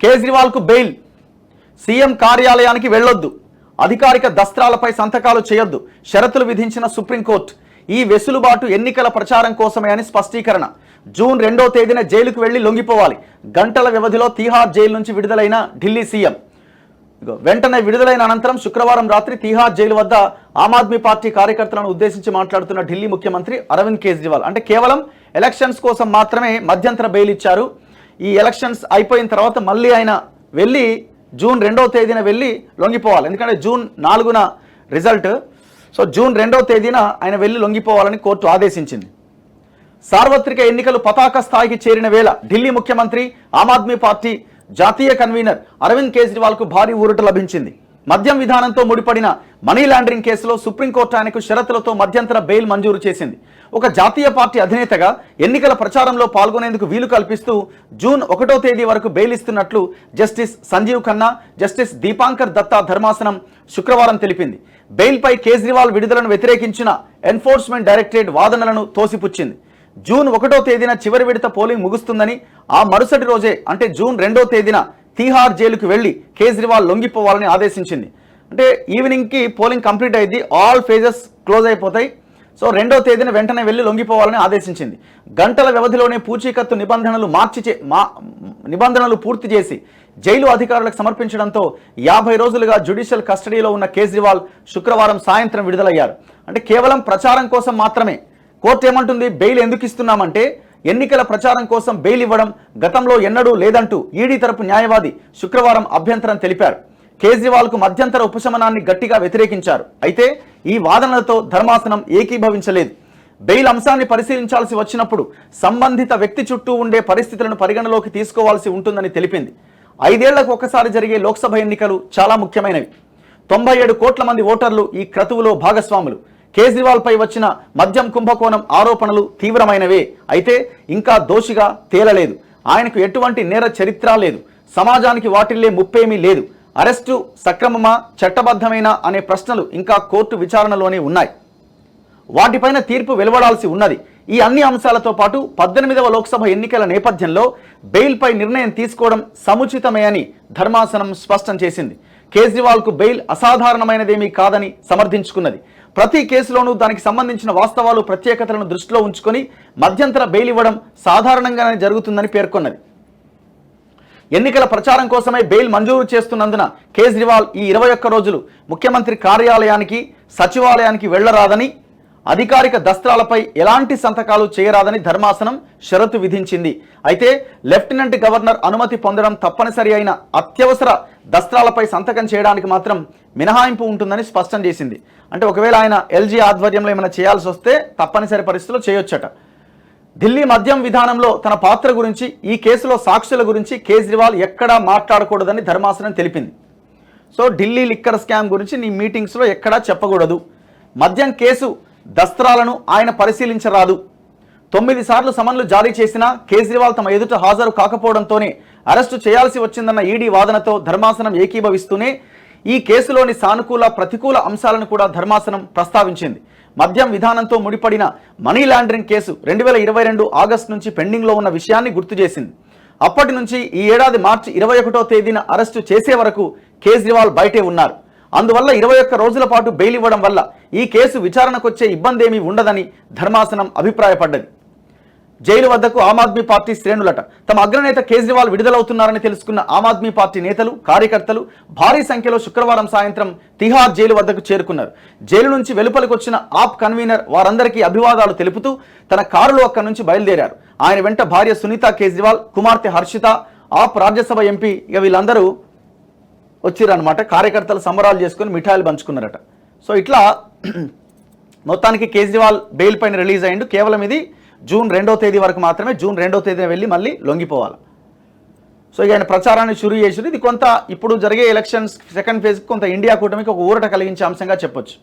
కేజ్రీవాల్కు bail, CM కార్యాలయానికి వెళ్లొద్దు, అధికారిక దస్త్రాలపై సంతకాలు చేయొద్దు, షరతులు విధించిన సుప్రీంకోర్టు. ఈ వెసులుబాటు ఎన్నికల ప్రచారం కోసమే అని స్పష్టీకరణ. జూన్ 2వ తేదీన జైలుకు వెళ్లి లొంగిపోవాలి. గంటల వ్యవధిలో తీహార్ జైలు నుంచి విడుదలైన ఢిల్లీ సీఎం. వెంటనే విడుదలైన అనంతరం శుక్రవారం రాత్రి తీహార్ జైలు వద్ద ఆమ్ ఆద్మీ పార్టీ కార్యకర్తలను ఉద్దేశించి మాట్లాడుతున్న ఢిల్లీ ముఖ్యమంత్రి అరవింద్ కేజ్రీవాల్. అంటే కేవలం ఎలక్షన్స్ కోసం మాత్రమే మధ్యంతర బెయిల్ ఇచ్చారు. ఈ ఎలక్షన్స్ అయిపోయిన తర్వాత మళ్ళీ ఆయన వెళ్ళి జూన్ 2వ తేదీన వెళ్ళి లొంగిపోవాలి. ఎందుకంటే జూన్ 4న రిజల్ట్. సో జూన్ 2వ తేదీన ఆయన వెళ్ళి లొంగిపోవాలని కోర్టు ఆదేశించింది. సార్వత్రిక ఎన్నికలు పతాక స్థాయికి చేరిన వేళ ఢిల్లీ ముఖ్యమంత్రి ఆమ్ ఆద్మీ పార్టీ జాతీయ కన్వీనర్ అరవింద్ కేజ్రీవాల్కు భారీ ఊరట లభించింది. మద్యం విధానంతో ముడిపడిన మనీ లాండరింగ్ కేసులో సుప్రీంకోర్టు ఆయనకు షరతులతో మధ్యంతర బెయిల్ మంజూరు చేసింది. ఒక జాతీయ పార్టీ అధినేతగా ఎన్నికల ప్రచారంలో పాల్గొనేందుకు వీలు కల్పిస్తూ జూన్ 1వ తేదీ వరకు బెయిల్ ఇస్తున్నట్లు జస్టిస్ సంజీవ్ ఖన్నా, జస్టిస్ దీపాంకర్ దత్తా ధర్మాసనం శుక్రవారం తెలిపింది. బెయిల్పై కేజ్రీవాల్ విడుదలను వ్యతిరేకించిన ఎన్ఫోర్స్మెంట్ డైరెక్టరేట్ వాదనలను తోసిపుచ్చింది. జూన్ 1వ తేదీన చివరి విడత పోలింగ్ ముగుస్తుందని, ఆ మరుసటి రోజే అంటే జూన్ 2వ తేదీన తీహార్ జైలుకు వెళ్లి కేజ్రీవాల్ లొంగిపోవాలని ఆదేశించింది. అంటే ఈవినింగ్కి పోలింగ్ కంప్లీట్ అయింది, ఆల్ ఫేజెస్ క్లోజ్ అయిపోతాయి. సో 2వ తేదీన వెంటనే వెళ్లి లొంగిపోవాలని ఆదేశించింది. గంటల వ్యవధిలోనే పూచీకత్తు నిబంధనలు పూర్తి చేసి జైలు అధికారులకు సమర్పించడంతో 50 రోజులుగా జ్యుడిషియల్ కస్టడీలో ఉన్న కేజ్రీవాల్ శుక్రవారం సాయంత్రం విడుదలయ్యారు. అంటే కేవలం ప్రచారం కోసం మాత్రమే. కోర్టు ఏమంటుంది, బెయిల్ ఎందుకు ఇస్తున్నామంటే ఎన్నికల ప్రచారం కోసం బెయిల్ ఇవ్వడం గతంలో ఎన్నడూ లేదంటూ ఈడీ తరపు న్యాయవాది శుక్రవారం అభ్యంతరం తెలిపారు. కేజ్రీవాల్కు మధ్యంతర ఉపశమనాన్ని గట్టిగా వ్యతిరేకించారు. అయితే ఈ వాదనలతో ధర్మాసనం ఏకీభవించలేదు. బెయిల్ అంశాన్ని పరిశీలించాల్సి వచ్చినప్పుడు సంబంధిత వ్యక్తి చుట్టూ ఉండే పరిస్థితులను పరిగణలోకి తీసుకోవాల్సి ఉంటుందని తెలిపింది. 5 ఏళ్లకు ఒకసారి జరిగే లోక్సభ ఎన్నికలు చాలా ముఖ్యమైనవి. 97 కోట్ల మంది ఓటర్లు ఈ క్రతువులో భాగస్వాములు. కేజ్రీవాల్ పై వచ్చిన మద్యం కుంభకోణం ఆరోపణలు తీవ్రమైనవే. అయితే ఇంకా దోషిగా తేలలేదు. ఆయనకు ఎటువంటి నేర చరిత్ర లేదు. సమాజానికి వాటిల్లే ముప్పేమీ లేదు. అరెస్టు సక్రమమా, చట్టబద్ధమైన అనే ప్రశ్నలు ఇంకా కోర్టు విచారణలోనే ఉన్నాయి. వాటిపైన తీర్పు వెలువడాల్సి ఉన్నది. ఈ అన్ని అంశాలతో పాటు 18వ లోక్సభ ఎన్నికల నేపథ్యంలో బెయిల్పై నిర్ణయం తీసుకోవడం సముచితమే అని ధర్మాసనం స్పష్టం చేసింది. కేజ్రీవాల్కు బెయిల్ అసాధారణమైనదేమీ కాదని సమర్థించుకున్నది. ప్రతి కేసులోనూ దానికి సంబంధించిన వాస్తవాలు, ప్రత్యేకతలను దృష్టిలో ఉంచుకొని మధ్యంతర బెయిల్ ఇవ్వడం సాధారణంగానే జరుగుతుందని పేర్కొన్నది. ఎన్నికల ప్రచారం కోసమే బెయిల్ మంజూరు చేస్తున్నందున కేజ్రీవాల్ ఈ 21 రోజులు ముఖ్యమంత్రి కార్యాలయానికి, సచివాలయానికి వెళ్లరాదని, అధికారిక దస్త్రాలపై ఎలాంటి సంతకాలు చేయరాదని ధర్మాసనం షరతు విధించింది. అయితే లెఫ్టినెంట్ గవర్నర్ అనుమతి పొందడం తప్పనిసరి అయిన అత్యవసర దస్త్రాలపై సంతకం చేయడానికి మాత్రం మినహాయింపు ఉంటుందని స్పష్టం చేసింది. అంటే ఒకవేళ ఆయన ఎల్జీ ఆధ్వర్యంలో ఏమైనా చేయాల్సి వస్తే తప్పనిసరి పరిస్థితుల్లో చేయొచ్చట. ఢిల్లీ మద్యం విధానంలో తన పాత్ర గురించి, ఈ కేసులో సాక్షుల గురించి కేజ్రీవాల్ ఎక్కడా మాట్లాడకూడదని ధర్మాసనం తెలిపింది. సో ఢిల్లీ లిక్కర్ స్కామ్ గురించి నీ మీటింగ్స్లో ఎక్కడా చెప్పకూడదు. మద్యం కేసు దస్త్రాలను ఆయన పరిశీలించరాదు. 9 సార్లు సమన్లు జారీ చేసినా కేజ్రీవాల్ తమ ఎదుట హాజరు కాకపోవడంతోనే అరెస్టు చేయాల్సి వచ్చిందన్న ఈడీ వాదనతో ధర్మాసనం ఏకీభవిస్తూనే ఈ కేసులోని సానుకూల, ప్రతికూల అంశాలను కూడా ధర్మాసనం ప్రస్తావించింది. మద్యం విధానంతో ముడిపడిన మనీ లాండరింగ్ కేసు 2022 ఆగస్టు నుంచి పెండింగ్లో ఉన్న విషయాన్ని గుర్తు చేసింది. అప్పటి నుంచి ఈ ఏడాది మార్చి 21వ తేదీన అరెస్టు చేసే వరకు కేజ్రీవాల్ బయటే ఉన్నారు. అందువల్ల 21 రోజుల పాటు బెయిల్ ఇవ్వడం వల్ల ఈ కేసు విచారణకొచ్చే ఇబ్బంది ఏమీ ఉండదని ధర్మాసనం అభిప్రాయపడ్డది. జైలు వద్దకు ఆమ్ ఆద్మీ పార్టీ శ్రేణులట. తమ అగ్రనేత కేజ్రీవాల్ విడుదలవుతున్నారని తెలుసుకున్న ఆమ్ ఆద్మీ పార్టీ నేతలు, కార్యకర్తలు భారీ సంఖ్యలో శుక్రవారం సాయంత్రం తిహార్ జైలు వద్దకు చేరుకున్నారు. జైలు నుంచి వెలుపలికి వచ్చిన ఆప్ కన్వీనర్ వారందరికీ అభివాదాలు తెలుపుతూ తన కారులో అక్కడి నుంచి బయలుదేరారు. ఆయన వెంట భార్య సునీత కేజ్రీవాల్, కుమార్తె హర్షిత, ఆప్ రాజ్యసభ ఎంపీ వీళ్ళందరూ వచ్చిరన్నమాట. కార్యకర్తలు సంబరాలు చేసుకుని మిఠాయిలు పంచుకున్నారట. సో ఇట్లా మొత్తానికి కేజ్రీవాల్ బెయిల్ పైన రిలీజ్ అయ్యిండు. కేవలం ఇది జూన్ 2వ తేదీ వరకు మాత్రమే. జూన్ 2వ తేదీన వెళ్ళి మళ్ళీ లొంగిపోవాలి. సో ఇక ఆయన ప్రచారాన్ని షురూ చేసి ఇది కొంత ఇప్పుడు జరిగే ఎలక్షన్స్ సెకండ్ ఫేజ్కి కొంత ఇండియా కూటమికి ఒక ఊరట కలిగించే అంశంగా చెప్పొచ్చు.